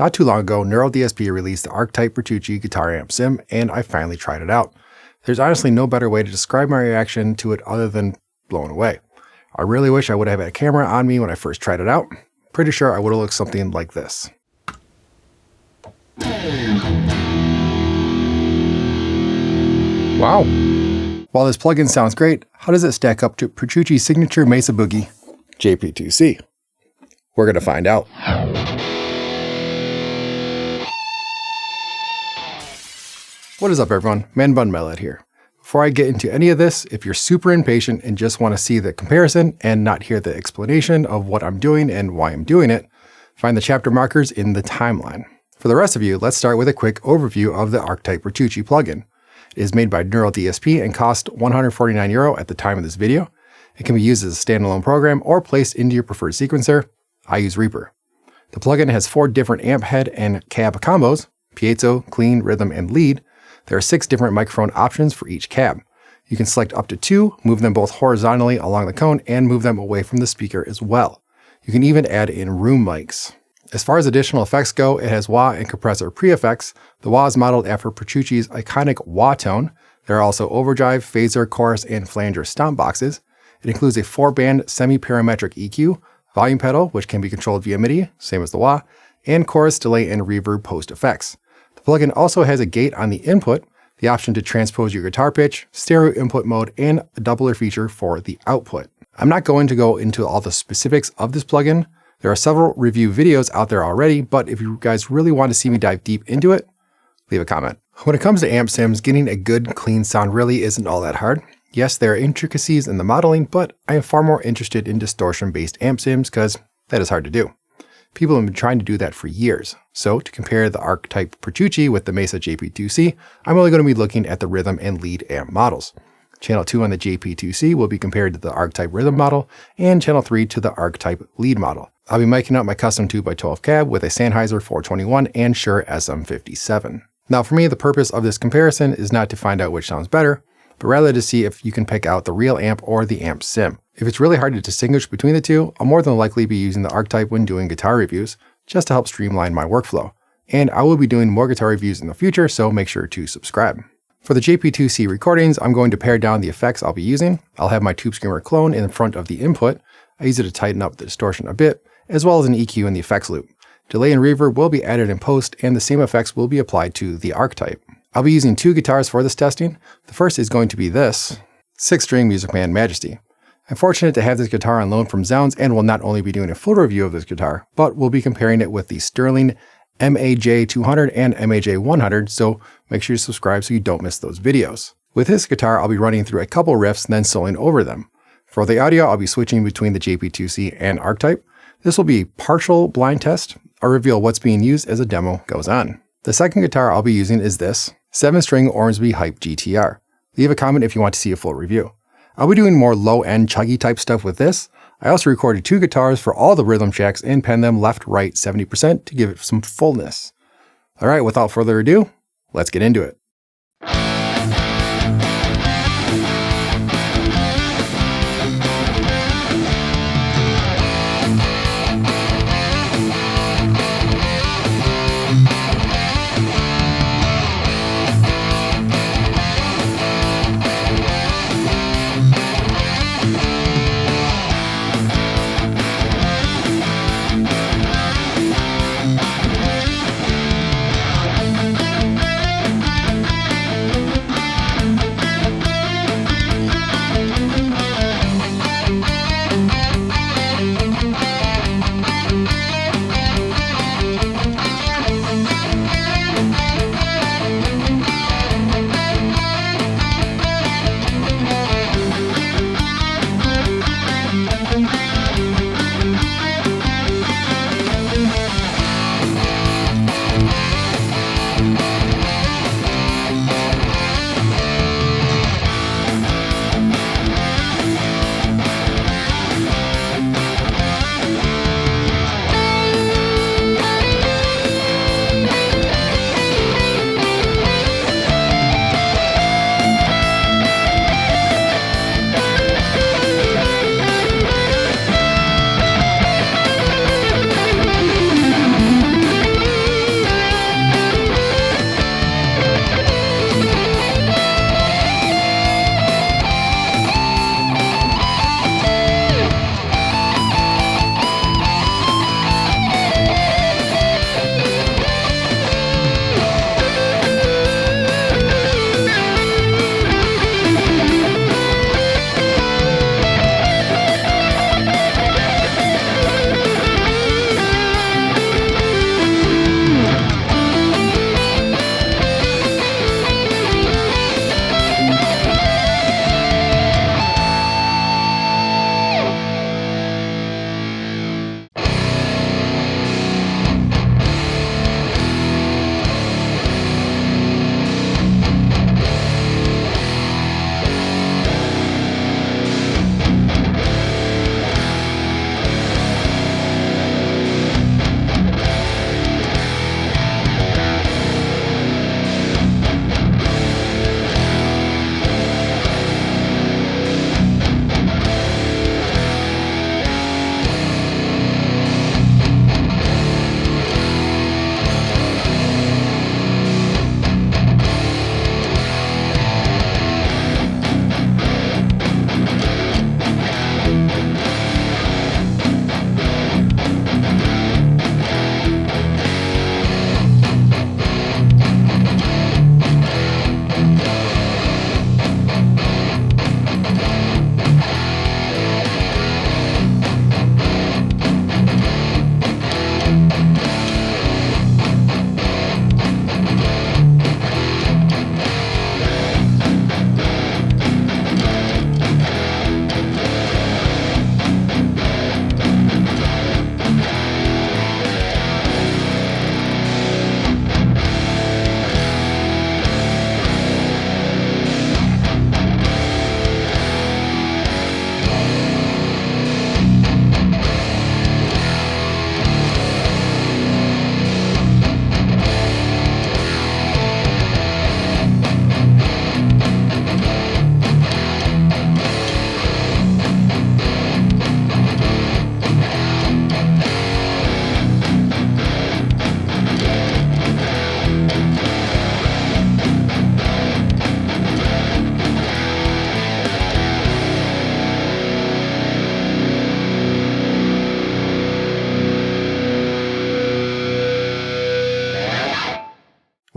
Not too long ago, Neural DSP released the Archetype Petrucci Guitar Amp Sim, and I finally tried it out. There's honestly no better way to describe my reaction to it other than blown away. I really wish I would have had a camera on me when I first tried it out. Pretty sure I would have looked something like this. Wow. While this plugin sounds great, how does it stack up to Petrucci's signature Mesa Boogie JP2C? We're going to find out. What is up everyone, Man Bun Melod here. Before I get into any of this, if you're super impatient and just want to see the comparison and not hear the explanation of what I'm doing and why I'm doing it, find the chapter markers in the timeline. For the rest of you, let's start with a quick overview of the Archetype Petrucci plugin. It is made by Neural DSP and cost €149 at the time of this video. It can be used as a standalone program or placed into your preferred sequencer. I use Reaper. The plugin has 4 different amp head and cab combos: piezo, clean, rhythm, and lead. There are 6 different microphone options for each cab. You can select up to 2, move them both horizontally along the cone, and move them away from the speaker as well. You can even add in room mics. As far as additional effects go, it has wah and compressor pre-effects. The wah is modeled after Petrucci's iconic wah tone. There are also overdrive, phaser, chorus, and flanger stomp boxes. It includes a 4-band semi-parametric EQ, volume pedal, which can be controlled via MIDI, same as the wah, and chorus, delay, and reverb post effects. The plugin also has a gate on the input, the option to transpose your guitar pitch, stereo input mode, and a doubler feature for the output. I'm not going to go into all the specifics of this plugin. There are several review videos out there already, but if you guys really want to see me dive deep into it, leave a comment. When it comes to amp sims, getting a good, clean sound really isn't all that hard. Yes, there are intricacies in the modeling, but I am far more interested in distortion-based amp sims because that is hard to do. People have been trying to do that for years. So to compare the Archetype Petrucci with the Mesa JP2C, I'm only going to be looking at the rhythm and lead amp models. Channel 2 on the JP2C will be compared to the Archetype rhythm model, and channel 3 to the Archetype lead model. I'll be miking up my custom 2x12 cab with a Sennheiser 421 and Shure SM57. Now for me, the purpose of this comparison is not to find out which sounds better, but rather to see if you can pick out the real amp or the amp sim. If it's really hard to distinguish between the two, I'll more than likely be using the Archetype when doing guitar reviews, just to help streamline my workflow. And I will be doing more guitar reviews in the future, so make sure to subscribe. For the JP2C recordings, I'm going to pare down the effects I'll be using. I'll have my Tube Screamer clone in front of the input. I use it to tighten up the distortion a bit, as well as an EQ in the effects loop. Delay and reverb will be added in post, and the same effects will be applied to the Archetype. I'll be using 2 guitars for this testing. The first is going to be this 6-string Music Man Majesty. I'm fortunate to have this guitar on loan from Zounds and will not only be doing a full review of this guitar, but we'll be comparing it with the Sterling MAJ200 and MAJ100, so make sure you subscribe so you don't miss those videos. With this guitar, I'll be running through a couple riffs and then soloing over them. For the audio, I'll be switching between the JP2C and Archetype. This will be a partial blind test. I'll reveal what's being used as a demo goes on. The second guitar I'll be using is this 7-string Ormsby Hype GTR. Leave a comment if you want to see a full review. I'll be doing more low-end chuggy type stuff with this. I also recorded 2 guitars for all the rhythm checks and penned them left-right 70% to give it some fullness. Alright, without further ado, let's get into it.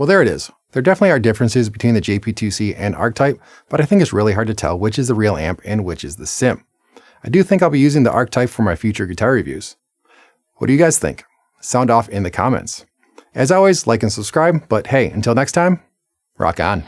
Well, there it is. There definitely are differences between the JP2C and Archetype, but I think it's really hard to tell which is the real amp and which is the sim. I do think I'll be using the Archetype for my future guitar reviews. What do you guys think? Sound off in the comments. As always, like and subscribe, but hey, until next time, rock on.